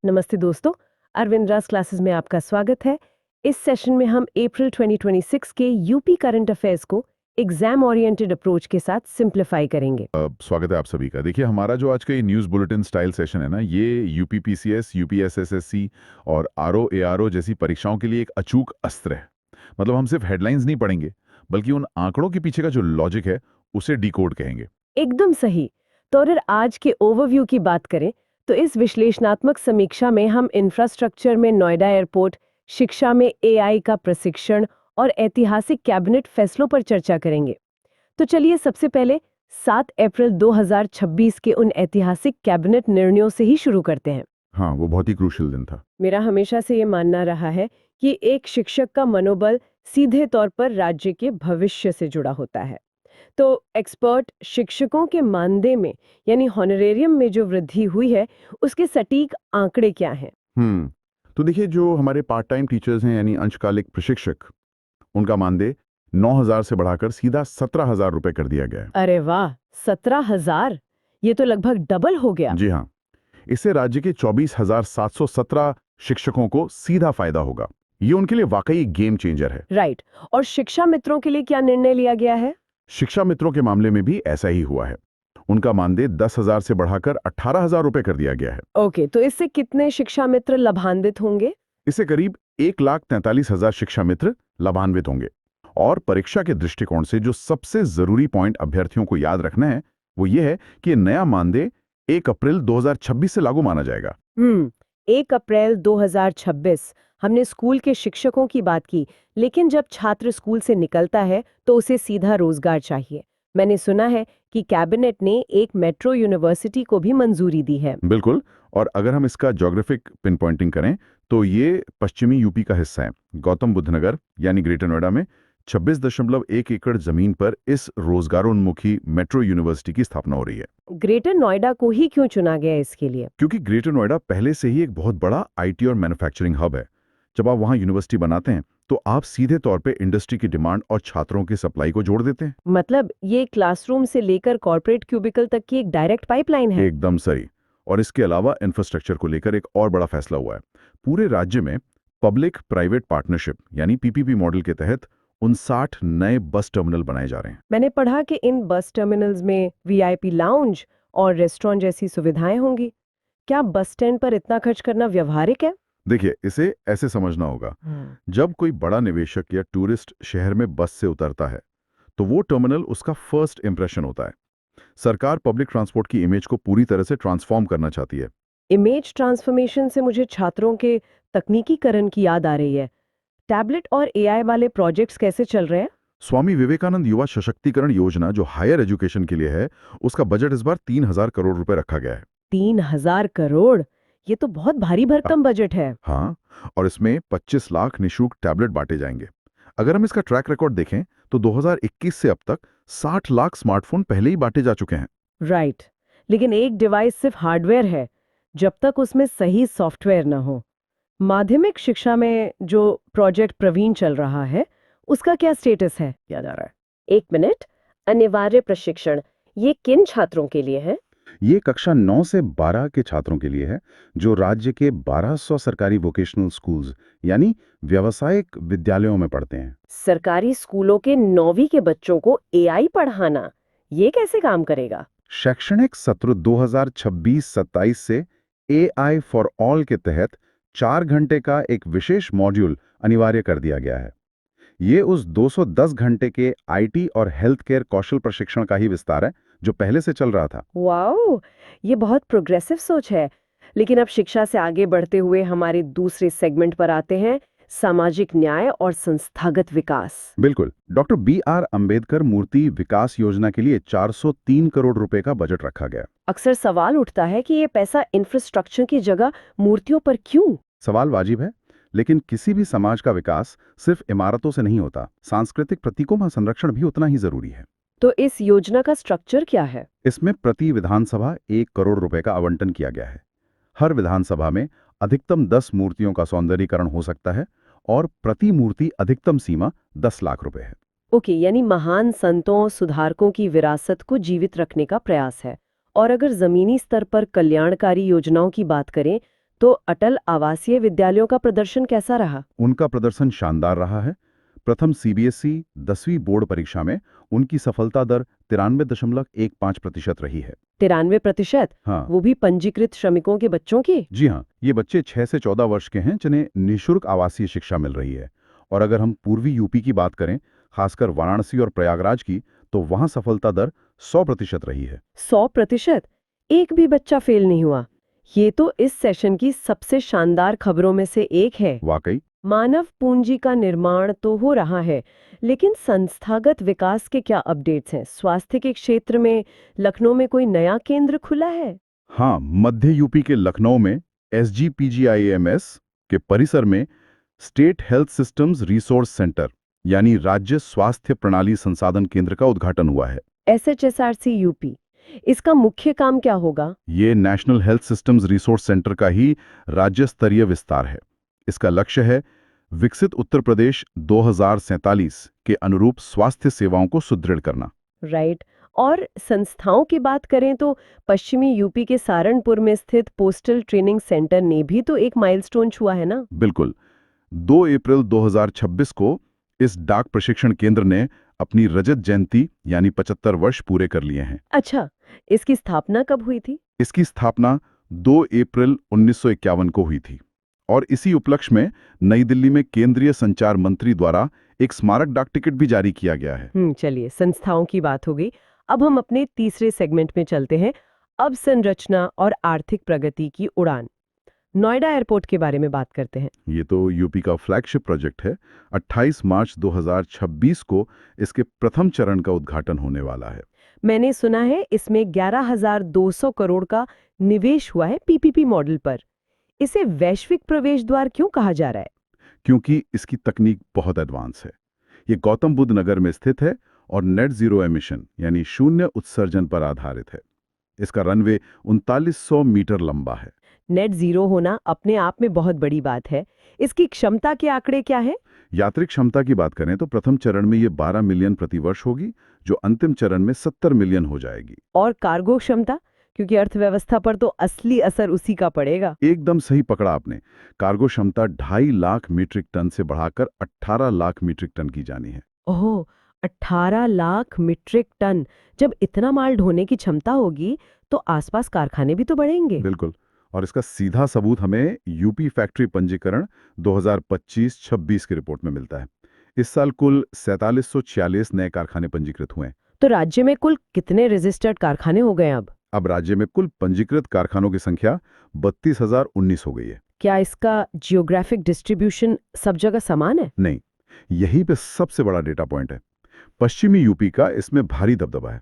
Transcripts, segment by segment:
नमस्ते दोस्तों, अरविंद्रास क्लासेस में आपका स्वागत है। इस सेशन में हम अप्रैल 2026 के यूपी करंट अफेयर्स को एग्जाम ओरिएंटेड अप्रोच के साथ सिंप्लीफाई करेंगे। स्वागत है आप सभी का। देखिए, हमारा जो आज का ये न्यूज़ बुलेटिन स्टाइल सेशन है ना, ये यूपीपीसीएस, यूपीएसएसएससी और आरओ एआरओ जैसी परीक्षाओं के लिए एक अचूक अस्त्र है। मतलब हम सिर्फ हेडलाइंस नहीं पढ़ेंगे, बल्कि उन आंकड़ों के पीछे का जो लॉजिक है उसे डिकोड कहेंगे। एकदम सही। तो अगर आज के ओवरव्यू की बात करें, तो इस विश्लेषणात्मक समीक्षा में हम इंफ्रास्ट्रक्चर में नोएडा एयरपोर्ट, शिक्षा में एआई का प्रशिक्षण और ऐतिहासिक कैबिनेट फैसलों पर चर्चा करेंगे। तो चलिए सबसे पहले 7 अप्रैल 2026 के उन ऐतिहासिक कैबिनेट निर्णयों से ही शुरू करते हैं। हाँ, वो बहुत ही क्रूशियल दिन था। मेरा हमेशा से ये मानना रहा है कि एक शिक्षक का मनोबल सीधे तौर पर राज्य के भविष्य से जुड़ा होता है। तो एक्सपर्ट शिक्षकों के मानदेय में यानी हॉनरेरियम में जो वृद्धि हुई है, उसके सटीक आंकड़े क्या हैं? तो देखिए, जो हमारे पार्ट टाइम टीचर्स हैं यानी अंशकालिक प्रशिक्षक, उनका मानदेय 9,000 से बढ़ाकर सीधा 17,000 रुपए कर दिया गया है। अरे वाह, 17,000! ये तो लगभग डबल हो गया। जी हाँ, इससे राज्य के 24,717 शिक्षकों को सीधा फायदा होगा। ये उनके लिए वाकई एक गेम चेंजर है। राइट। और शिक्षा मित्रों के लिए क्या निर्णय लिया गया है? शिक्षा मित्रों के मामले में भी ऐसा ही हुआ है। उनका मानदेय 10,000 से बढ़ाकर 18,000 रुपए कर दिया गया है। ओके, तो इससे कितने शिक्षा मित्र लाभान्वित होंगे? इससे करीब 1,43,000 शिक्षा मित्र लाभान्वित होंगे। और परीक्षा के दृष्टिकोण से जो सबसे जरूरी पॉइंट अभ्यर्थियों को याद रखना है, वो ये है कि ये नया मानदेय 1 अप्रैल 2026 से लागू माना जाएगा। 1 अप्रैल 2026। हमने स्कूल के शिक्षकों की बात की, लेकिन जब छात्र स्कूल से निकलता है तो उसे सीधा रोजगार चाहिए। मैंने सुना है कि कैबिनेट ने एक मेट्रो यूनिवर्सिटी को भी मंजूरी दी है। बिल्कुल। और अगर हम इसका ज्योग्राफिक पिन पॉइंटिंग करें, तो ये पश्चिमी यूपी का हिस्सा है। गौतम बुद्ध नगर यानी ग्रेटर नोएडा में 26.1 एकड़ जमीन पर इस रोजगारोन्मुखी मेट्रो यूनिवर्सिटी की स्थापना हो रही है। ग्रेटर नोएडा को ही क्यों चुना गया इसके लिए? क्योंकि ग्रेटर नोएडा पहले से ही एक बहुत बड़ा आईटी और मैन्युफैक्चरिंग हब है। जब आप वहां यूनिवर्सिटी बनाते हैं, तो आप सीधे तौर पे इंडस्ट्री की डिमांड और छात्रों की सप्लाई को जोड़ देते हैं। मतलब ये क्लासरूम से लेकर कॉर्पोरेट क्यूबिकल तक की एक डायरेक्ट पाइपलाइन है। एकदम सही। और इसके अलावा इंफ्रास्ट्रक्चर को लेकर एक और बड़ा फैसला हुआ है। पूरे राज्य में पब्लिक प्राइवेट पार्टनरशिप यानी पीपीपी मॉडल के तहत 59 नए बस टर्मिनल बनाए जा रहे हैं। मैंने पढ़ा कि इन बस टर्मिनल्स में वीआईपी लाउंज और रेस्टोरेंट जैसी सुविधाएं होंगी। क्या बस स्टैंड पर इतना खर्च करना व्यवहारिक है? देखिए, इसे ऐसे समझना होगा। जब कोई बड़ा निवेशक या टूरिस्ट शहर में बस से उतरता है, तो वो टर्मिनल उसका फर्स्ट इंप्रेशन होता है। सरकार पब्लिक ट्रांसपोर्ट की इमेज को पूरी तरह से ट्रांसफॉर्म करना चाहती है। इमेज ट्रांसफॉर्मेशन से मुझे छात्रों के तकनीकीकरण की याद आ रही है। टैबलेट और एआई वाले प्रोजेक्ट्स कैसे चल रहे हैं? स्वामी विवेकानंद युवा सशक्तिकरण योजना जो हायर एजुकेशन के लिए है, उसका बजट इस बार 3,000 करोड़ रुपए रखा गया है। 3,000 करोड़! ये तो बहुत भारी भरकम बजट है। हाँ, और इसमें 25 लाख निःशुल्क टैबलेट बांटे जाएंगे। अगर हम इसका ट्रैक रिकॉर्ड देखें, तो 2021 से अब तक 60 लाख स्मार्टफोन पहले ही बांटे जा चुके हैं। राइट। लेकिन एक डिवाइस सिर्फ हार्डवेयर है, जब तक उसमें सही सॉफ्टवेयर न हो। माध्यमिक शिक्षा में जो प्रोजेक्ट प्रवीण चल रहा है, उसका क्या स्टेटस है? किया जा रहा है। 1 मिनट। अनिवार्य प्रशिक्षण, ये किन छात्रों के लिए है? ये कक्षा 9 से 12 के छात्रों के लिए है, जो राज्य के 1200 सरकारी वोकेशनल स्कूल्स यानी व्यावसायिक विद्यालयों में पढ़ते हैं। सरकारी स्कूलों के 9वीं के बच्चों को एआई पढ़ाना, ये कैसे काम करेगा? शैक्षणिक सत्र 2026-27 से एआई फॉर ऑल के तहत 4 घंटे का एक विशेष मॉड्यूल अनिवार्य कर दिया गया है। ये उस 210 घंटे के आईटी और हेल्थ केयर कौशल प्रशिक्षण का ही विस्तार है, जो पहले से चल रहा था। वाओ! ये बहुत प्रोग्रेसिव सोच है। लेकिन अब शिक्षा से आगे बढ़ते हुए हमारे दूसरे सेगमेंट पर आते हैं, सामाजिक न्याय और संस्थागत विकास। बिल्कुल। Doctor B R. अंबेडकर मूर्ति विकास योजना के लिए 403 करोड़ रुपए का बजट रखा गया। अक्सर सवाल उठता है कि ये पैसा इंफ्रास्ट्रक्चर की जगह मूर्तियों पर क्यों? सवाल वाजिब है, लेकिन किसी भी समाज का विकास सिर्फ इमारतों से नहीं होता। सांस्कृतिक प्रतीकों का संरक्षण भी उतना ही जरूरी है। तो इस योजना का स्ट्रक्चर क्या है? इसमें प्रति विधानसभा 1 करोड़ रुपए का आवंटन किया गया है। हर विधानसभा में अधिकतम 10 मूर्तियों का सौंदर्यीकरण हो सकता है और प्रति मूर्ति अधिकतम सीमा 10 लाख रुपए है। ओके, यानी महान संतों सुधारकों की विरासत को जीवित रखने का प्रयास है। और अगर जमीनी स्तर पर कल्याणकारी योजनाओं की बात करें, तो अटल आवासीय विद्यालयों का प्रदर्शन कैसा रहा? उनका प्रदर्शन शानदार रहा है। प्रथम सीबीएसई 10वीं बोर्ड परीक्षा में उनकी सफलता दर 93.15% रही है। 93%? हाँ वो भी पंजीकृत श्रमिकों के बच्चों की? जी हाँ, ये बच्चे 6 से 14 वर्ष के हैं जिन्हें निःशुल्क आवासीय शिक्षा मिल रही है। और अगर हम पूर्वी यूपी की बात करें, खासकर वाराणसी और प्रयागराज की, तो वहाँ सफलता दर 100% रही है। 100%? एक भी बच्चा फेल नहीं हुआ। ये तो इस सेशन की सबसे शानदार खबरों में से एक है। वाकई मानव पूंजी का निर्माण तो हो रहा है, लेकिन संस्थागत विकास के क्या अपडेट्स हैं? स्वास्थ्य के क्षेत्र में लखनऊ में कोई नया केंद्र खुला है? हाँ, मध्य यूपी के लखनऊ में SGPGIMS के परिसर में state health systems resource centre यानी राज्य स्वास्थ्य प्रणाली संसाधन केंद्र का उद्घाटन हुआ है। SHSRC UP. इसका मुख्य काम क्या होगा? ये national health systems resource centre का ही राज्य स्तरीय विस्तार है। इसका लक्ष्य है विकसित उत्तर प्रदेश 2047 के अनुरूप स्वास्थ्य सेवाओं को सुदृढ़ करना। राइट। और संस्थाओं की बात करें तो पश्चिमी यूपी के सहारनपुर में स्थित पोस्टल ट्रेनिंग सेंटर ने भी तो एक माइलस्टोन छुआ है ना? बिल्कुल। 2 अप्रैल 2026 को इस डाक प्रशिक्षण केंद्र ने अपनी रजत जयंती यानी 75 वर्ष पूरे कर लिए हैं। अच्छा, इसकी स्थापना कब हुई थी? इसकी स्थापना 2 अप्रैल 1951 को हुई थी और इसी उपलक्ष्य में नई दिल्ली में केंद्रीय संचार मंत्री द्वारा एक स्मारक डाक टिकट भी जारी किया गया है। चलिए, संस्थाओं की बात हो गई। अब हम अपने तीसरे सेगमेंट में चलते हैं। अब संरचना और आर्थिक प्रगति की उड़ान। नोएडा एयरपोर्ट के बारे में बात करते हैं। ये तो यूपी का फ्लैगशिप प्रोजेक्ट है। 28 मार्च 2026 को इसके प्रथम चरण का उद्घाटन होने वाला है। मैंने सुना है इसमें 11,200 करोड़ का निवेश हुआ है पीपीपी मॉडल पर। इसे वैश्विक प्रवेश द्वार क्यों कहा जा रहा है? क्योंकि इसकी तकनीक बहुत एडवांस है। ये गौतम बुद्ध नगर में स्थित है और नेट जीरो एमिशन यानी शून्य उत्सर्जन पर आधारित है। इसका रनवे 3900 मीटर लंबा है। नेट जीरो होना अपने आप में बहुत बड़ी बात है। इसकी क्षमता के आंकड़े क्या है? यात्री क्षमता की बात करें तो प्रथम चरण में ये 12 मिलियन प्रतिवर्ष होगी, जो अंतिम चरण में 70 मिलियन हो जाएगी। और कार्गो क्षमता? क्योंकि अर्थव्यवस्था पर तो असली असर उसी का पड़ेगा। एकदम सही पकड़ा आपने। कार्गो क्षमता 2.5 लाख मीट्रिक टन से बढ़ाकर 18 लाख मीट्रिक टन की जानी है। ओह, 18 लाख मीट्रिक टन! जब इतना माल ढोने की क्षमता होगी तो आसपास कारखाने भी तो बढ़ेंगे। बिल्कुल। और इसका सीधा सबूत हमें यूपी फैक्ट्री पंजीकरण 2025-26 की रिपोर्ट में मिलता है। इस साल कुल 4746 नए कारखाने पंजीकृत हुए हैं। तो राज्य में कुल कितने रजिस्टर्ड कारखाने हो गए अब? अब राज्य में कुल पंजीकृत कारखानों की संख्या 32,019 हो गई है। क्या इसका जियोग्राफिक डिस्ट्रीब्यूशन सब जगह समान है? नहीं, यहीं पे सबसे बड़ा डेटा पॉइंट है। पश्चिमी यूपी का इसमें भारी दबदबा है।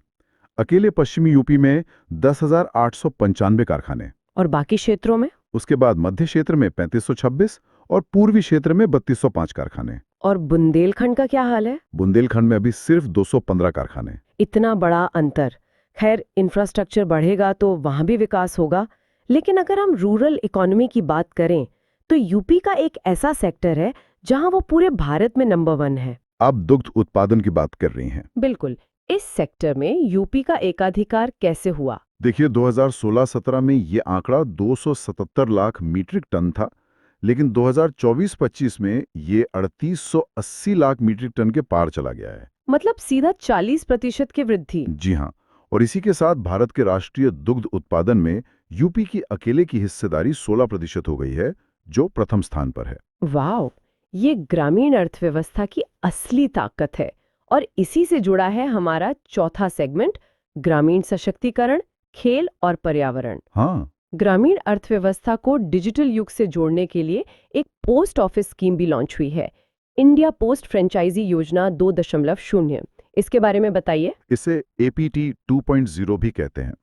अकेले पश्चिमी यूपी में 10,895 कारखाने, और बाकी क्षेत्रों में? उसके बाद मध्य क्षेत्र में 3526 और पूर्वी क्षेत्र में 3205 कारखाने। और बुंदेलखंड का क्या हाल है? बुंदेलखंड में अभी सिर्फ 215 कारखाने। इतना बड़ा अंतर। खैर, इंफ्रास्ट्रक्चर बढ़ेगा तो वहां भी विकास होगा। लेकिन अगर हम रूरल इकोनॉमी की बात करें तो यूपी का एक ऐसा सेक्टर है जहां वो पूरे भारत में नंबर 1 है। आप दुग्ध उत्पादन की बात कर रही हैं। बिल्कुल। इस सेक्टर में यूपी का एकाधिकार कैसे हुआ? देखिए, 2016-17 में ये आंकड़ा 277 लाख मीट्रिक टन था, लेकिन 2024-25 में ये 3880 लाख मीट्रिक टन के पार चला गया है। मतलब सीधा 40% की वृद्धि। जी हाँ। और इसी के साथ भारत के राष्ट्रीय दुग्ध उत्पादन में यूपी की अकेले की हिस्सेदारी 16% हो गई है, जो प्रथम स्थान पर है। वाह, ये ग्रामीण अर्थव्यवस्था की असली ताकत है। और इसी से जुड़ा है हमारा चौथा सेगमेंट, ग्रामीण सशक्तिकरण, खेल और पर्यावरण। हाँ, ग्रामीण अर्थव्यवस्था को डिजिटल युग से जोड़ने के लिए एक पोस्ट ऑफिस स्कीम भी लॉन्च हुई है, इंडिया पोस्ट फ्रेंचाइजी योजना 2.0। इसके बारे में बताइए। इसे APT 2.0 भी कहते हैं।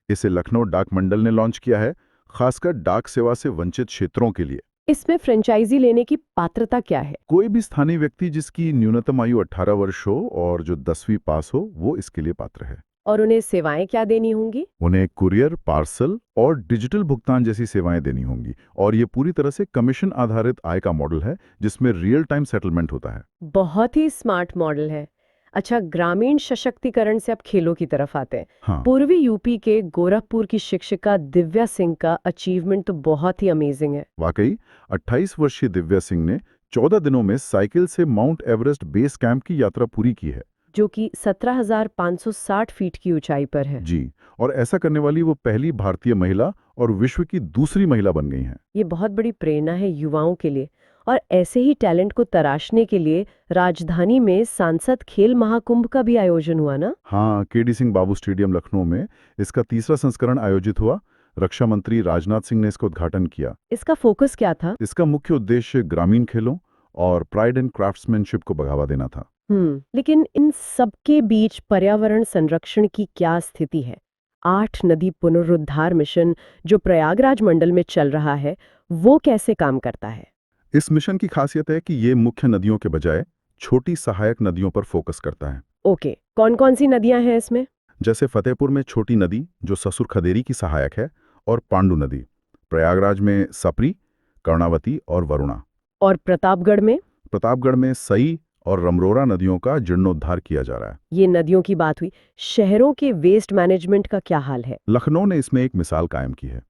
इसे लखनऊ डाक मंडल ने लॉन्च किया है, खासकर डाक सेवा से वंचित क्षेत्रों के लिए। इसमें फ्रेंचाइजी लेने की पात्रता क्या है? कोई भी स्थानीय व्यक्ति जिसकी न्यूनतम आयु 18 वर्ष हो और जो 10वीं पास हो, वो इसके लिए पात्र है। और उन्हें सेवाएं क्या देनी होंगी? उन्हें कुरियर, पार्सल और डिजिटल भुगतान जैसी सेवाएं देनी होंगी। और ये पूरी तरह से कमीशन आधारित आय का मॉडल है, जिसमें रियल टाइम सेटलमेंट होता है। बहुत ही स्मार्ट मॉडल है। अच्छा, ग्रामीण सशक्तिकरण से अब खेलों की तरफ आते हैं। हाँ, पूर्वी यूपी के गोरखपुर की शिक्षिका दिव्या सिंह का अचीवमेंट तो बहुत ही अमेजिंग है। वाकई 28 वर्षीय दिव्या सिंह ने 14 दिनों में साइकिल से माउंट एवरेस्ट बेस कैंप की यात्रा पूरी की है। जो कि 17,560 फीट की ऊंचाई पर है। जी, और ऐसा करने वाली वो पहली भारतीय महिला और विश्व की दूसरी महिला बन गई हैं। ये बहुत बड़ी प्रेरणा है युवाओं के लिए। और ऐसे ही टैलेंट को तराशने के लिए राजधानी में सांसद खेल महाकुंभ का भी आयोजन हुआ ना? हाँ, केडी सिंह बाबू स्टेडियम लखनऊ में इसका तीसरा संस्करण आयोजित हुआ। रक्षा मंत्री राजनाथ सिंह ने इसका उद्घाटन किया। इसका फोकस क्या था? इसका मुख्य उद्देश्य ग्रामीण खेलों और प्राइड एंड क्राफ्ट्समैनशिप को बढ़ावा देना था। लेकिन इन सबके बीच पर्यावरण संरक्षण की क्या स्थिति है? 8 नदी पुनरुद्धार मिशन जो प्रयागराज मंडल में चल रहा है, वो कैसे काम करता है? इस मिशन की खासियत है कि ये मुख्य नदियों के बजाय छोटी सहायक नदियों पर फोकस करता है। ओके, कौन-कौन सी नदियां हैं इसमें? जैसे फतेहपुर में छोटी नदी जो ससुर खदेरी की सहायक है, और पांडु नदी। प्रयागराज में सप्री, कर्णावती और वरुणा। और प्रतापगढ़ में? प्रतापगढ़ में सई और रमरोरा नदियों का जीर्णोद्धार किया जा रहा है। ये नदियों की बात हुई। शहरों के वेस्ट मैनेजमेंट का क्या हाल है? लखनऊ ने इसमें एक मिसाल कायम की है।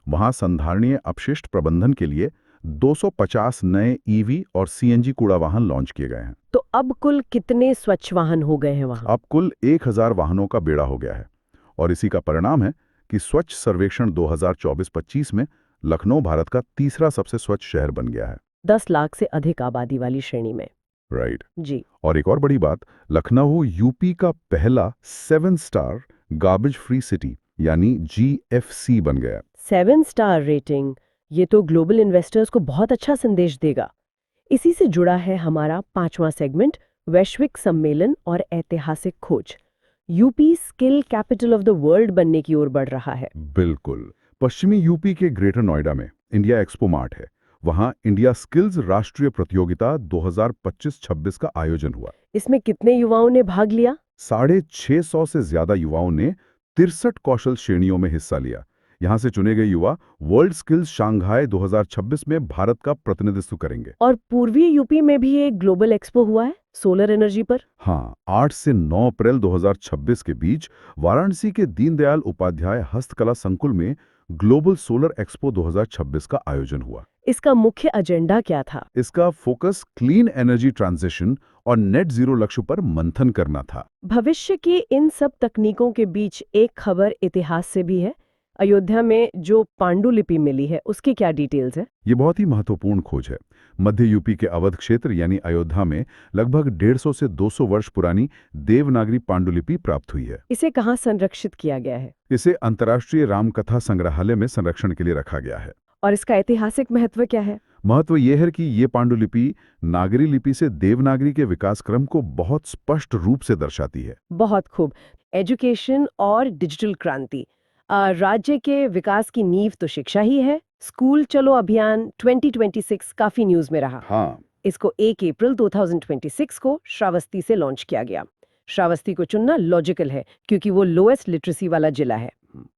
वहां संधारणीय अपशिष्ट प्रबंधन के लिए 250 नए ईवी और सीएनजी कूड़ा वाहन लॉन्च किए गए हैं। तो अब कुल कितने स्वच्छ वाहन हो गए हैं वहां? अब कुल 1000 वाहनों का बेड़ा हो गया है। और इसी का परिणाम है कि स्वच्छ सर्वेक्षण 2024-25 में लखनऊ भारत का तीसरा सबसे स्वच्छ शहर बन गया है। 10 लाख से अधिक आबादी वाली श्रेणी में। राइट। जी। और एक और बड़ी बात, लखनऊ यूपी का पहला 7 स्टार गार्बेज फ्री सिटी यानी जीएफसी बन गया। 7 स्टार रेटिंग, ये तो ग्लोबल इन्वेस्टर्स को बहुत अच्छा संदेश देगा। इसी से जुड़ा है हमारा 5वां सेगमेंट, वैश्विक सम्मेलन और ऐतिहासिक खोज। UP skill capital of the world बनने की ओर बढ़ रहा है। बिल्कुल। पश्चिमी यूपी के ग्रेटर नोएडा में इंडिया एक्सपो मार्ट है। वहां इंडिया स्किल्स राष्ट्रीय प्रतियोगिता 2025-26 का आयोजन हुआ। इसमें कितने युवाओं ने भाग लिया? 650 से ज्यादा युवाओं ने 63 कौशल श्रेणियों में हिस्सा लिया। यहां से चुने गए युवा वर्ल्ड स्किल्स शंघाई 2026 में भारत का प्रतिनिधित्व करेंगे। और पूर्वी यूपी में भी एक ग्लोबल एक्सपो हुआ है सोलर एनर्जी पर। हाँ, 8 से 9 अप्रैल 2026 के बीच वाराणसी के दीनदयाल उपाध्याय हस्तकला संकुल में ग्लोबल सोलर एक्सपो 2026 का आयोजन हुआ। इसका मुख्य एजेंडा क्या था? इसका फोकस क्लीन एनर्जी ट्रांजिशन और नेट जीरो लक्ष्य पर मंथन करना था। भविष्य की इन सब तकनीकों के बीच एक खबर इतिहास से भी है। अयोध्या में जो पांडुलिपि मिली है उसकी क्या डिटेल्स है? ये बहुत ही महत्वपूर्ण खोज है। मध्य यूपी के अवध क्षेत्र यानी अयोध्या में लगभग 150 से 200 वर्ष पुरानी देवनागरी पांडुलिपि प्राप्त हुई है। इसे कहाँ संरक्षित किया गया है? इसे अंतर्राष्ट्रीय रामकथा संग्रहालय में संरक्षण के लिए रखा गया है। और इसका ऐतिहासिक महत्व क्या है? महत्व ये है कि ये पांडुलिपि नागरी लिपि से देवनागरी के विकास क्रम को बहुत स्पष्ट रूप से दर्शाती है। बहुत खूब। एजुकेशन और डिजिटल क्रांति। राज्य के विकास की नींव तो शिक्षा ही है। स्कूल चलो अभियान 2026 काफी न्यूज में रहा। हाँ, इसको 1 अप्रैल 2026 को श्रावस्ती से लॉन्च किया गया। श्रावस्ती को चुनना लॉजिकल है क्योंकि वो लोएस्ट लिटरेसी वाला जिला है।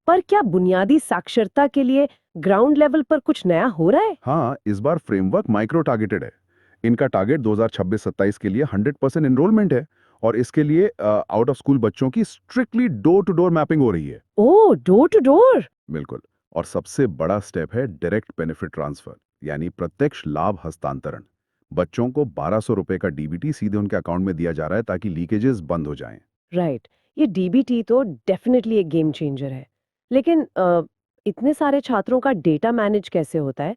पर क्या बुनियादी साक्षरता के लिए ग्राउंड लेवल पर कुछ नया हो रहा है? हाँ, इस बार फ्रेमवर्क माइक्रो टारगेटेड है। इनका टारगेट 2026-27 के लिए 100% एनरोलमेंट है। और इसके लिए आउट ऑफ स्कूल बच्चों की strictly door to door mapping हो रही है। Oh, door to door. बिल्कुल। और सबसे बड़ा स्टेप है डायरेक्ट बेनिफिट ट्रांसफर यानी प्रत्यक्ष लाभ हस्तांतरण। बच्चों को 1200 रुपए का डीबीटी सीधे उनके अकाउंट में दिया जा रहा है ताकि लीकेजेस बंद हो जाएं। राइट। ये डीबीटी तो डेफिनेटली एक गेम चेंजर है। लेकिन इतने सारे छात्रों का डेटा मैनेज कैसे होता है?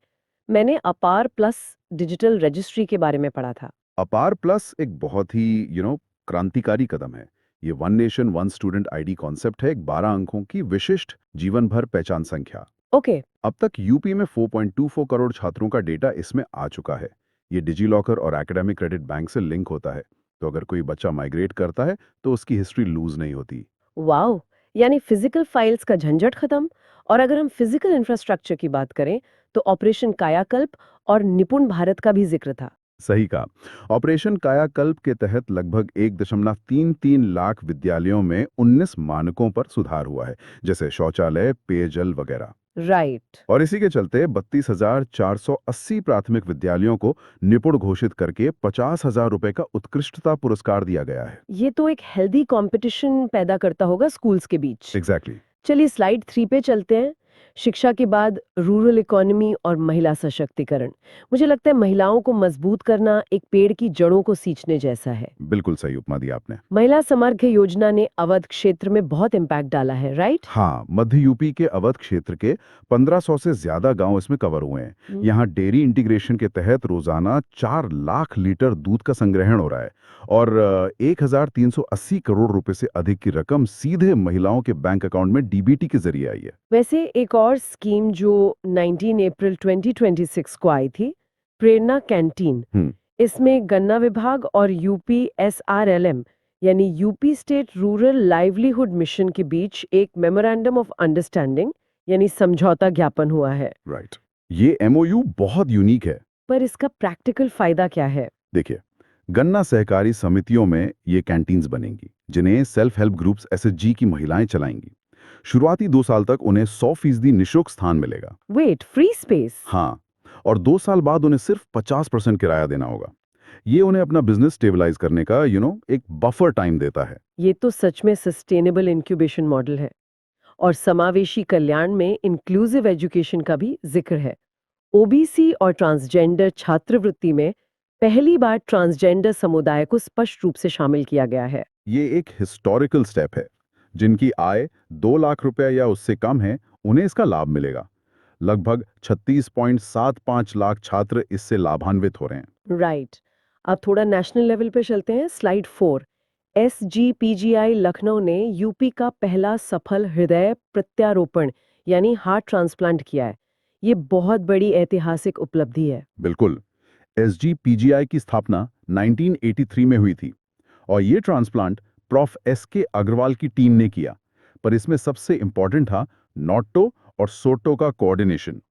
मैंने अपार प्लस डिजिटल रजिस्ट्री के बारे में पढ़ा था। अपार प्लस एक बहुत ही क्रांतिकारी कदम है। ये one nation one student ID concept है, एक 12 अंकों की विशिष्ट जीवन भर पहचान संख्या। ओके। अब तक यूपी में 4.24 करोड़ छात्रों का डेटा इसमें आ चुका है। ये डिजी लॉकर और एकेडमिक क्रेडिट बैंक से लिंक होता है। तो अगर कोई बच्चा माइग्रेट करता है तो उसकी हिस्ट्री लूज नहीं होती। वाओ, यानी फिजिकल फाइल्स का झंझट खत्म। और अगर हम फिजिकल इंफ्रास्ट्रक्चर की बात करें तो ऑपरेशन कायाकल्प और निपुण भारत का भी जिक्र था। सही कहा। ऑपरेशन कायाकल्प के तहत लगभग 1.33 लाख विद्यालयों में 19 मानकों पर सुधार हुआ है, जैसे शौचालय, पेयजल वगैरह। राइट। और इसी के चलते 32,480 प्राथमिक विद्यालयों को निपुण घोषित करके 50,000 रुपए का उत्कृष्टता पुरस्कार दिया गया है। ये तो एक हेल्दी कंपटीशन पैदा करता होगा स्कूल्स के बीच। एग्जैक्टली। चलिए स्लाइड 3 पे चलते हैं। शिक्षा के बाद रूरल इकोनॉमी और महिला सशक्तिकरण। मुझे लगता है महिलाओं को मजबूत करना एक पेड़ की जड़ों को सींचने जैसा है। बिल्कुल सही उपमा दी आपने। महिला समर्थन योजना ने अवध क्षेत्र में बहुत इम्पैक्ट डाला है, राइट? हाँ, मध्य यूपी के अवध क्षेत्र के 1500 से ज्यादा गांव इसमें कवर हुए हैं। यहाँ डेयरी इंटीग्रेशन के तहत रोजाना 4 लाख लीटर दूध का संग्रहण हो रहा है और 1,380 करोड़ रुपए से अधिक की रकम सीधे महिलाओं के बैंक अकाउंट में डीबीटी के जरिए आई है। वैसे एक और स्कीम जो 19 अप्रैल 2026 को आई थी, प्रेरणा कैंटीन। हम्म। इसमें गन्ना विभाग और यूपी एसआरएलएम यानी UP state rural livelihood mission के बीच एक मेमोरेंडम ऑफ अंडरस्टैंडिंग यानी समझौता ज्ञापन हुआ है। राइट। ये एमओयू बहुत यूनिक है। पर इसका प्रैक्टिकल फायदा क्या है? देखिए, गन्ना सहकारी समितियों में ये कैंटीन्स बनेंगी जिन्हें सेल्फ हेल्प ग्रुप्स एसएचजी की महिलाएं चलाएंगी। शुरुआती 2 साल तक उन्हें 100% निःशुल्क स्थान मिलेगा। Wait, free space? हाँ, और 2 साल बाद उन्हें सिर्फ 50% किराया देना होगा। ये उन्हें अपना बिजनेस स्टेबलाइज करने का एक बफर टाइम देता है। ये तो सच में सस्टेनेबल इंक्यूबेशन मॉडल है। और समावेशी कल्याण में इंक्लूसिव एजुकेशन का भी जिक्र है। ओबीसी और ट्रांसजेंडर छात्रवृत्ति में पहली बार ट्रांसजेंडर समुदाय को स्पष्ट रूप से शामिल किया गया है। ये एक हिस्टोरिकल स्टेप है। जिनकी आय 2 लाख रुपए या उससे कम है, उन्हें इसका लाभ मिलेगा। लगभग 36.75 लाख छात्र इससे लाभान्वित हो रहे हैं। राइट। अब थोड़ा नेशनल लेवल पे चलते हैं। स्लाइड 4। एसजीपीजीआई लखनऊ ने यूपी का पहला सफल हृदय प्रत्यारोपण यानी हार्ट ट्रांसप्लांट किया है। ये बहुत बड़ी ऐतिहासिक उपलब्धि है। बिल्कुल। एसजीपीजीआई की स्थापना 1983 में हुई थी और ये ट्रांसप्लांट प्रोफ एसके अग्रवाल की टीम ने किया। पर इसमें सबसे इंपॉर्टेंट था नॉटो और सोटो का कोऑर्डिनेशन।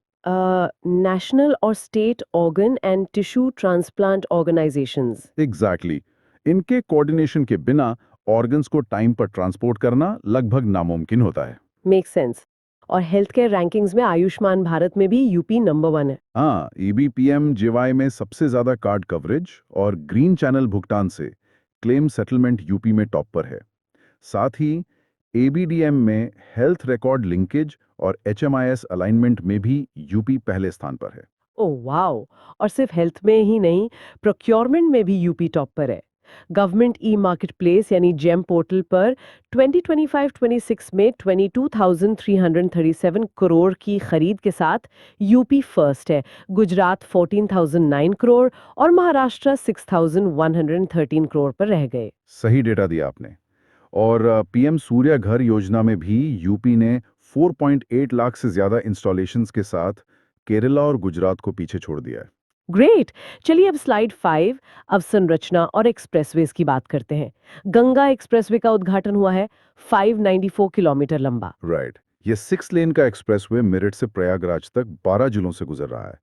नेशनल और state organ and tissue transplant organisations. Exactly. इनके कोऑर्डिनेशन के बिना ऑर्गन्स को टाइम पर ट्रांसपोर्ट करना लगभग नामुमकिन होता है। Make sense. और हेल्थ केयर रैंकिंग्स में आयुष्मान भारत में भी यूपी नंबर 1 है। हाँ, ईबीपीएम जेवाई में सबसे ज्यादा कार्ड कवरेज और ग्रीन चैनल भुगतान से क्लेम सेटलमेंट यूपी में टॉप पर है। साथ ही एबीडीएम में हेल्थ रिकॉर्ड लिंकेज और एचएमआईएस अलाइनमेंट में भी यूपी पहले स्थान पर है। Oh wow! और सिर्फ हेल्थ में ही नहीं, प्रोक्योरमेंट में भी यूपी टॉप पर है। गवर्नमेंट ई मार्केटप्लेस यानी जेम पोर्टल पर 2025-26 में 22,337 करोड़ की खरीद के साथ यूपी फर्स्ट है। गुजरात 14,009 करोड़ और महाराष्ट्र 6,113 करोड़ पर रह गए। सही डेटा दिया आपने। और पीएम सूर्य घर योजना में भी यूपी ने 4.8 लाख से ज्यादा इंस्टॉलेशंस के साथ केरला और गुजरात को पीछे छोड़ दिया है। ग्रेट। चलिए अब स्लाइड 5 अवसंरचना और एक्सप्रेसवेज की बात करते हैं। गंगा एक्सप्रेसवे का उद्घाटन हुआ है, 594 किलोमीटर लंबा। राइट। ये 6 लेन का एक्सप्रेसवे मेरठ से प्रयागराज तक 12 जिलों से गुजर रहा है।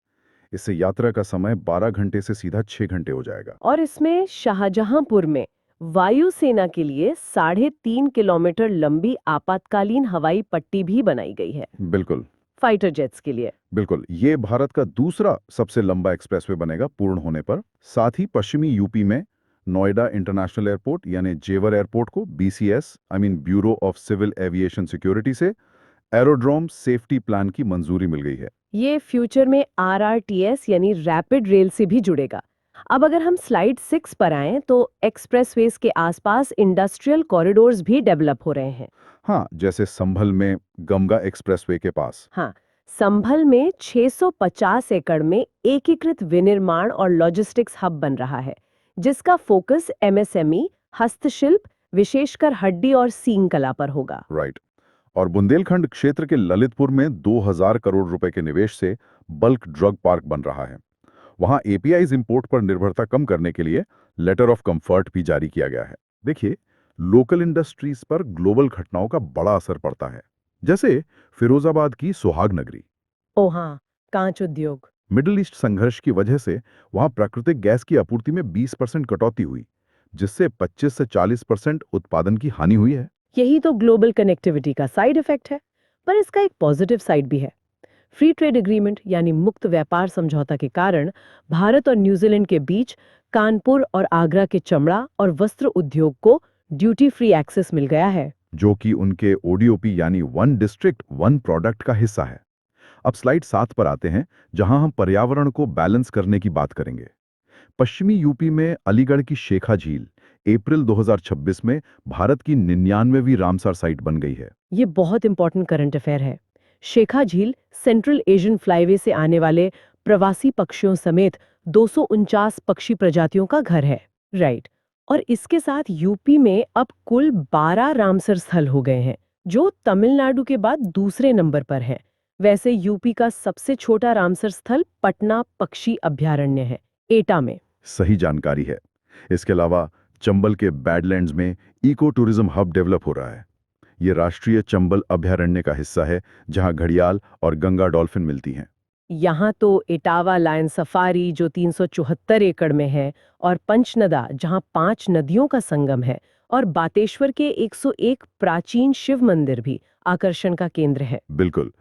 इससे यात्रा का समय 12 घंटे से सीधा 6 घंटे हो जाएगा। और इसमें शाहजहांपुर में वायुसेना के लिए 3.5 किलोमीटर लंबी आपातकालीन हवाई पट्टी भी बनाई गई है, बिल्कुल। फाइटर जेट्स के लिए। बिल्कुल, ये भारत का दूसरा सबसे लंबा एक्सप्रेसवे बनेगा पूर्ण होने पर। साथ ही पश्चिमी यूपी में नोएडा इंटरनेशनल एयरपोर्ट यानी जेवर एयरपोर्ट को BCS bureau of civil aviation security से एरोड्रोम सेफ्टी प्लान की मंजूरी मिल गई है। ये फ्यूचर में आरआरटीएस यानी रैपिड रेल से भी जुड़ेगा। अब अगर हम स्लाइड 6 पर आएं तो एक्सप्रेसवेज के आसपास इंडस्ट्रियल कॉरिडोर्स भी डेवलप हो रहे हैं। हाँ, जैसे संभल में गंगा एक्सप्रेसवे के पास। हाँ, संभल में 650 एकड़ में एकीकृत विनिर्माण और लॉजिस्टिक्स हब बन रहा है, जिसका फोकस एमएसएमई, हस्तशिल्प, विशेषकर हड्डी और सींग कला पर होगा। राइट। और बुंदेलखंड क्षेत्र के ललितपुर में 2000 करोड़ रुपए के निवेश से बल्क ड्रग पार्क बन रहा है। वहां एपीआईज इंपोर्ट पर निर्भरता कम करने के लिए लेटर ऑफ कंफर्ट भी जारी किया गया है। देखिए, लोकल इंडस्ट्रीज पर ग्लोबल घटनाओं का बड़ा असर पड़ता है, जैसे फिरोजाबाद की सुहाग नगरी। ओ हाँ, कांच उद्योग। मिडिल ईस्ट संघर्ष की वजह से वहां प्राकृतिक गैस की आपूर्ति में 20% कटौती हुई, जिससे 25 से 40% उत्पादन की हानि हुई है। यही तो ग्लोबल कनेक्टिविटी का साइड इफेक्ट है। पर इसका एक पॉजिटिव साइड भी है। फ्री ट्रेड एग्रीमेंट यानी मुक्त व्यापार समझौता के कारण भारत और न्यूजीलैंड के बीच कानपुर और आगरा के चमड़ा और वस्त्र उद्योग को ड्यूटी फ्री एक्सेस मिल गया है। जो कि उनके ओडीओपी यानी वन डिस्ट्रिक्ट वन प्रोडक्ट का हिस्सा है। अब स्लाइड 7 पर आते हैं, जहां हम पर्यावरण को बैलेंस करने की बात करेंगे। पश्चिमी यूपी में अलीगढ़ की शेखा झील अप्रैल 2026 में भारत की 99वीं रामसर साइट बन गई है। ये बहुत इंपॉर्टेंट करंट अफेयर है। शेखा झील सेंट्रल एशियन फ्लाईवे से आने वाले प्रवासी पक्षियों समेत 249 पक्षी प्रजातियों का घर है। राइट। और इसके साथ यूपी में अब कुल 12 रामसर स्थल हो गए हैं, जो तमिलनाडु के बाद दूसरे नंबर पर है। वैसे यूपी का सबसे छोटा रामसर स्थल पटना पक्षी अभयारण्य है, एटा में। सही जानकारी है। इसके अलावा चंबल के बैडलैंड्स में इको टूरिज्म हब डेवलप हो रहा है। ये राष्ट्रीय चंबल अभयारण्य का हिस्सा है, जहां घड़ियाल और गंगा डॉल्फिन मिलती हैं। यहाँ तो इटावा लायन सफारी जो 374 एकड़ में है, और पंचनदा जहाँ 5 नदियों का संगम है, और बातेश्वर के 101 प्राचीन शिव मंदिर भी आकर्षण का केंद्र है। बिल्कुल।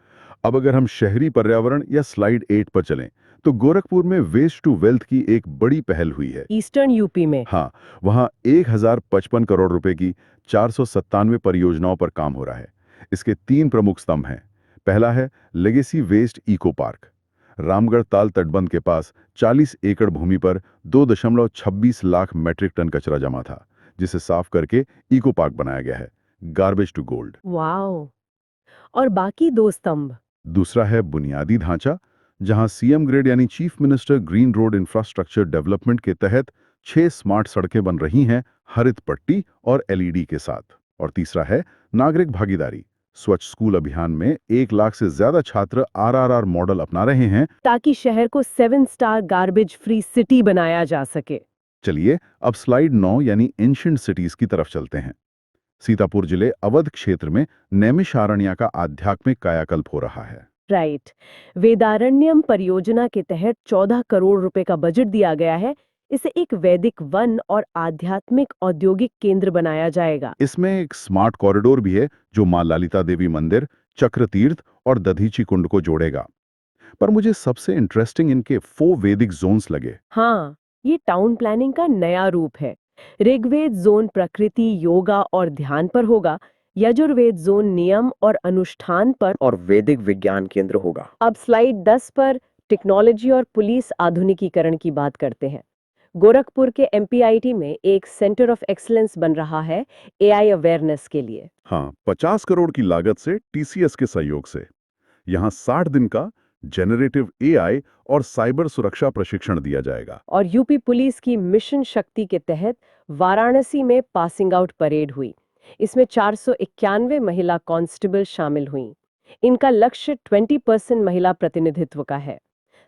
अब अगर हम शहरी पर्यावरण या स्लाइड 8 पर चलें, तो गोरखपुर में वेस्ट टू वेल्थ की एक बड़ी पहल हुई है। ईस्टर्न यूपी में। हाँ, वहाँ 1055 करोड़ रुपए की 497 परियोजनाओं पर काम हो रहा है। इसके 3 प्रमुख स्तंभ हैं। पहला है legacy waste eco park. Ramgarh Tal तटबंध के पास 40 एकड़ भूमि पर 2.26 लाख मेट्रिक टन कचरा जमा था, जिसे साफ करके इको पार्क बनाया गया है, गार्बेज टू गोल्ड। वाओ। और बाकी 2 स्तंभ। दूसरा है बुनियादी ढांचा, जहां सीएम ग्रेड यानी chief minister green road infrastructure development के तहत 6 स्मार्ट सड़कें बन रही हैं, हरित पट्टी और एलईडी के साथ। और तीसरा है नागरिक भागीदारी। स्वच्छ स्कूल अभियान में 1 लाख से ज्यादा छात्र आरआरआर मॉडल अपना रहे हैं, ताकि शहर को 7 स्टार गार्बेज फ्री सिटी बनाया जा सके। चलिए अब स्लाइड 9 यानी एंशिएंट सिटीज की तरफ चलते हैं। सीतापुर जिले अवध क्षेत्र में नैमिषारण्य का आध्यात्मिक कायाकल्प हो रहा है। राइट। वेदारण्यम परियोजना के तहत 14 करोड़ रुपए का बजट दिया गया है। इसे एक वैदिक वन और आध्यात्मिक औद्योगिक केंद्र बनाया जाएगा। इसमें एक स्मार्ट कॉरिडोर भी है, जो मां ललिता देवी मंदिर, चक्र तीर्थ और दधीची कुंड को जोड़ेगा। पर मुझे सबसे इंटरेस्टिंग इनके 4 वैदिक जोन्स लगे। हाँ, ये टाउन प्लानिंग का नया रूप है। ऋग्वेद जोन प्रकृति, योगा और ध्यान पर होगा। यजुर्वेद जोन नियम और अनुष्ठान पर, और वैदिक विज्ञान केंद्र होगा। अब स्लाइड 10 पर टेक्नोलॉजी और पुलिस आधुनिकीकरण की बात करते हैं। गोरखपुर के एमपीआईटी में एक सेंटर ऑफ एक्सीलेंस बन रहा है एआई अवेयरनेस के लिए। हाँ, 50 करोड़ की लागत से टीसीएस के सहयोग से यहाँ 60 दिन का जेनरेटिव एआई और साइबर सुरक्षा प्रशिक्षण दिया जाएगा। और यूपी पुलिस की मिशन शक्ति के तहत वाराणसी में पासिंग आउट परेड हुई। इसमें 491 महिला कांस्टेबल शामिल हुईं। इनका लक्ष्य 20% महिला प्रतिनिधित्व का है।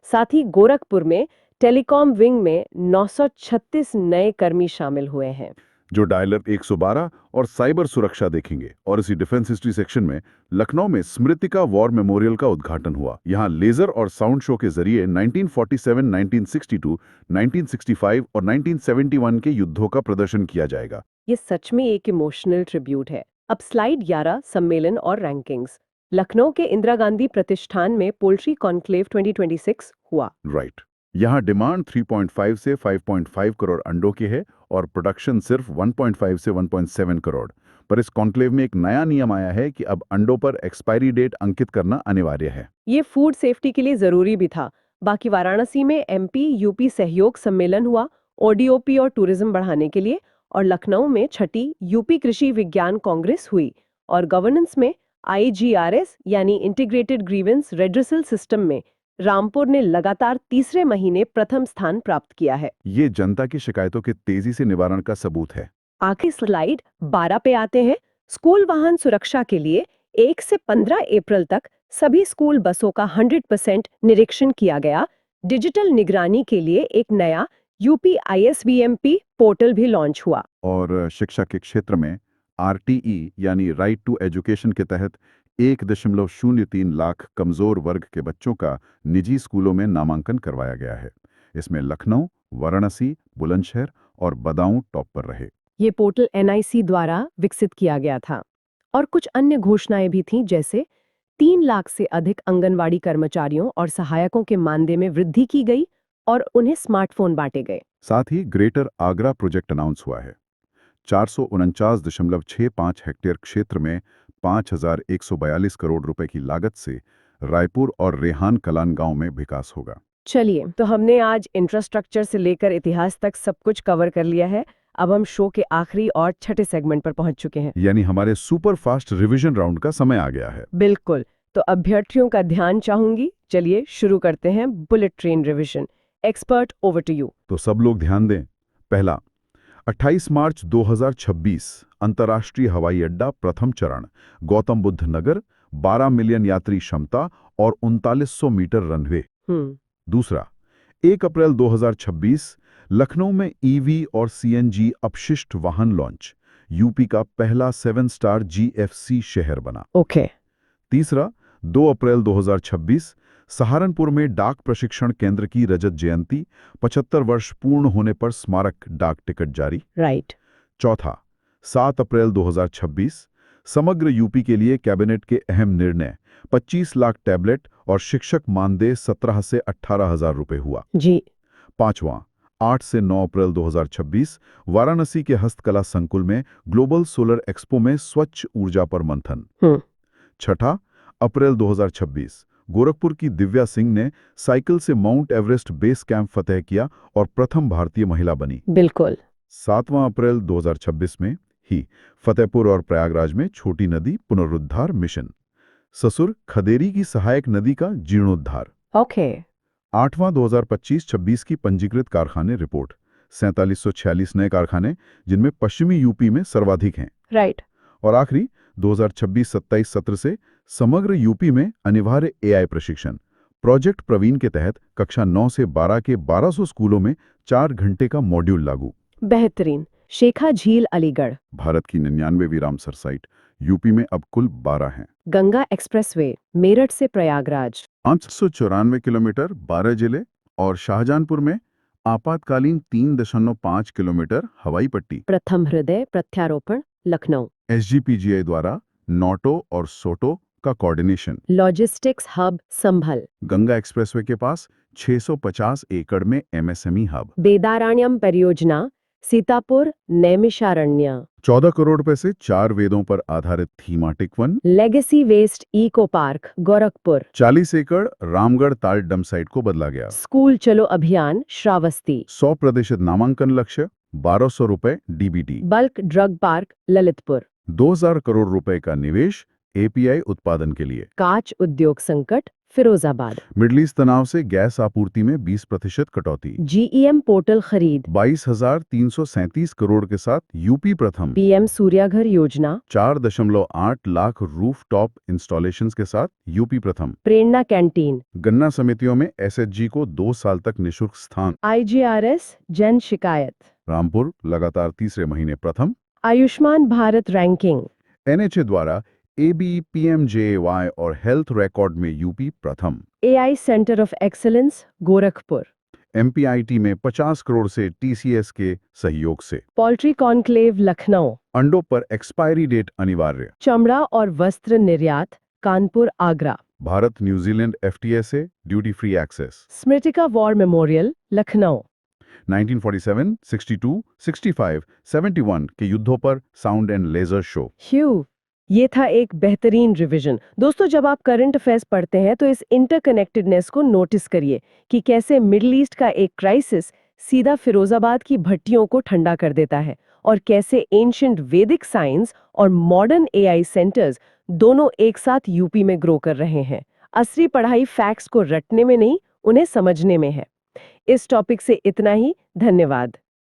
साथ ही गोरखपुर में टेलीकॉम विंग में 936 नए कर्मी शामिल हुए हैं, जो डायलर 112 और साइबर सुरक्षा देखेंगे। और इसी डिफेंस हिस्ट्री सेक्शन में लखनऊ में स्मृतिका वॉर मेमोरियल का उद्घाटन हुआ। यहाँ लेजर और साउंड शो के जरिए 1947, 1962, 1965 और 1971 के युद्धों का प्रदर्शन किया जाएगा। ये सच में एक इमोशनल ट्रिब्यूट है। अब स्लाइड 11 सम्मेलन और रैंकिंग्स। लखनऊ के इंदिरा गांधी प्रतिष्ठान में पोल्ट्री कॉन्क्लेव 2026 हुआ। राइट। यहाँ डिमांड 3.5 से 5.5 करोड़ अंडों की है और प्रोडक्शन सिर्फ 1.5 से 1.7 करोड़। पर इस कॉन्क्लेव में एक नया नियम आया है कि अब अंडों पर एक्सपायरी डेट अंकित करना अनिवार्य है। ये फूड सेफ्टी के लिए जरूरी भी था। बाकी वाराणसी में एमपी यूपी सहयोग सम्मेलन हुआ ओडीओपी और टूरिज्म बढ़ाने के लिए। और लखनऊ में 6ठी यूपी कृषि विज्ञान कांग्रेस हुई। और गवर्नेंस में आईजीआरएस यानी इंटीग्रेटेड ग्रीवेंस रेड्रेसल सिस्टम में रामपुर ने लगातार तीसरे महीने प्रथम स्थान प्राप्त किया है। ये जनता की शिकायतों के तेजी से निवारण का सबूत है। आखिरी स्लाइड 12 पे आते हैं। स्कूल वाहन सुरक्षा के लिए 1 से 15 अप्रैल तक सभी स्कूल बसों का 100% निरीक्षण किया गया। डिजिटल निगरानी के लिए एक नया यूपी आईएसबीएमपी पोर्टल भी लॉन्च हुआ। और शिक्षा के क्षेत्र में आरटीई यानी राइट टू एजुकेशन के तहत 1.03 लाख कमजोर वर्ग के बच्चों का निजी स्कूलों में नामांकन करवाया गया है। इसमें लखनऊ, वाराणसी, बुलंदशहर और बदाऊं टॉप पर रहे। ये पोर्टल एनआईसी द्वारा विकसित किया गया था। और कुछ अन्य घोषणाएं भी थीं, जैसे 3 लाख से अधिक आंगनवाड़ी कर्मचारियों और सहायकों के मानदेय में वृद्धि की गई और उन्हें स्मार्टफोन बांटे गए। साथ ही ग्रेटर आगरा प्रोजेक्ट अनाउंस हुआ है। 449.65 हेक्टेयर क्षेत्र में 5,142 करोड़ रुपए की लागत से रायपुर और रेहान कलान गांव में विकास होगा। चलिए, तो हमने आज इंफ्रास्ट्रक्चर से लेकर इतिहास तक सब कुछ कवर कर लिया है। अब हम शो के आखिरी और छठे सेगमेंट पर पहुंच चुके हैं। यानी हमारे सुपर फास्ट रिवीजन राउंड का समय आ गया है। बिल्कुल। तो अभ्यर्थियों का ध्यान चाहूंगी। चलिए शुरू करते हैं bullet train revision. Expert, over to you. तो सब लोग ध्यान दें। पहला, 28 मार्च 2026 अंतर्राष्ट्रीय हवाई अड्डा प्रथम चरण, गौतम बुद्ध नगर, 12 मिलियन यात्री क्षमता और 3900 मीटर रनवे। दूसरा, 1 अप्रैल 2026 लखनऊ में ईवी और सीएनजी अपशिष्ट वाहन लॉन्च, यूपी का पहला 7 स्टार जीएफसी शहर बना। ओके। तीसरा, 2 अप्रैल 2026 सहारनपुर में डाक प्रशिक्षण केंद्र की रजत जयंती, 75 वर्ष पूर्ण होने पर स्मारक डाक टिकट जारी। राइट। चौथा, 7 अप्रैल 2026 समग्र यूपी के लिए कैबिनेट के अहम निर्णय, 25 लाख टैबलेट और शिक्षक मानदेय 17 से 18,000 रुपए हुआ। जी। पांचवां, 8 से 9 अप्रैल 2026 वाराणसी के हस्तकला संकुल में ग्लोबल सोलर एक्सपो में स्वच्छ ऊर्जा पर मंथन। छठा, अप्रैल 2026 गोरखपुर की दिव्या सिंह ने साइकिल से माउंट एवरेस्ट बेस कैंप फतेह किया और प्रथम भारतीय महिला बनी। बिल्कुल। 7वां अप्रैल 2026 में ही फतेहपुर और प्रयागराज में छोटी नदी पुनरुद्धार मिशन, ससुर खदेरी की सहायक नदी का जीर्णोद्धार। ओके। 8वां 2025-26 की पंजीकृत कारखाने रिपोर्ट, 4746 नए कारखाने जिनमें पश्चिमी यूपी में सर्वाधिक हैं। राइट। और आखिरी 2026-27 सत्र से समग्र यूपी में अनिवार्य एआई प्रशिक्षण, प्रोजेक्ट प्रवीण के तहत कक्षा 9 से 12 के 1200 स्कूलों में 4 घंटे का मॉड्यूल लागू। बेहतरीन। शेखा झील अलीगढ़, भारत की 99वीं रामसर साइट, यूपी में अब कुल 12 हैं। गंगा एक्सप्रेसवे मेरठ से प्रयागराज, 594 किलोमीटर 12 जिले, और शाहजहांपुर में आपातकालीन 3.5 किलोमीटर हवाई पट्टी। प्रथम हृदय प्रत्यारोपण लखनऊ, एसजीपीजीआई द्वारा नोटो और सोटो का कोऑर्डिनेशन। लॉजिस्टिक्स हब संभल, गंगा एक्सप्रेसवे के पास 650 एकड़ में एमएसएमई हब। वेदारण्यम परियोजना सीतापुर नैमिषारण्य, 14 करोड़ रुपए से 4 वेदों पर आधारित थीमाटिक वन। Legacy waste eco park Gorakhpur, 40 एकड़ रामगढ़ ताल डंप साइट को बदला गया। स्कूल चलो अभियान श्रावस्ती, 100% नामांकन लक्ष्य, 1200 रुपए DBT. Bulk drug park Lalitpur, 2000 crore रुपए का निवेश एपीआई उत्पादन के लिए। कांच उद्योग संकट फिरोजाबाद, मिडल ईस्ट तनाव से गैस आपूर्ति में 20% कटौती। जीईएम पोर्टल खरीद, 22,337 करोड़ के साथ यूपी प्रथम। पीएम सूर्याघर योजना, 4.8 लाख रूफटॉप इंस्टॉलेशंस के साथ यूपी प्रथम। प्रेरणा कैंटीन, गन्ना समितियों में एसएचजी को 2 साल तक निःशुल्क स्थान। आईजीआरएस जन शिकायत, रामपुर लगातार तीसरे महीने प्रथम। आयुष्मान भारत रैंकिंग, एनएचए द्वारा एबी, पीएमजेएवाई और हेल्थ रिकॉर्ड में यूपी प्रथम। AI centre of excellence Gorakhpur, MPIT में 50 करोड़ से टीसीएस के सहयोग से। पोल्ट्री कॉन्क्लेव लखनऊ, अंडों पर एक्सपायरी डेट अनिवार्य। चमड़ा और वस्त्र निर्यात Kanpur Agra, Bharat New Zealand FTSA duty free access. Smritika war memorial Lucknow, 1947, 62, 65, 71 के युद्धों पर साउंड एंड लेजर शो। ह्यू। ये था एक बेहतरीन रिवीजन। दोस्तों, जब आप करंट अफेयर्स पढ़ते हैं तो इस इंटरकनेक्टेडनेस को नोटिस करिए कि कैसे मिडिल ईस्ट का एक क्राइसिस सीधा फिरोजाबाद की भट्टियों को ठंडा कर देता है और कैसे एंशिएंट वैदिक साइंस और मॉडर्न एआई सेंटर्स दोनों एक साथ यूपी में ग्रो कर रहे हैं। असली पढ़ाई फैक्ट्स को रटने में नहीं, उन्हें समझने में है। इस टॉपिक से इतना ही। धन्यवाद।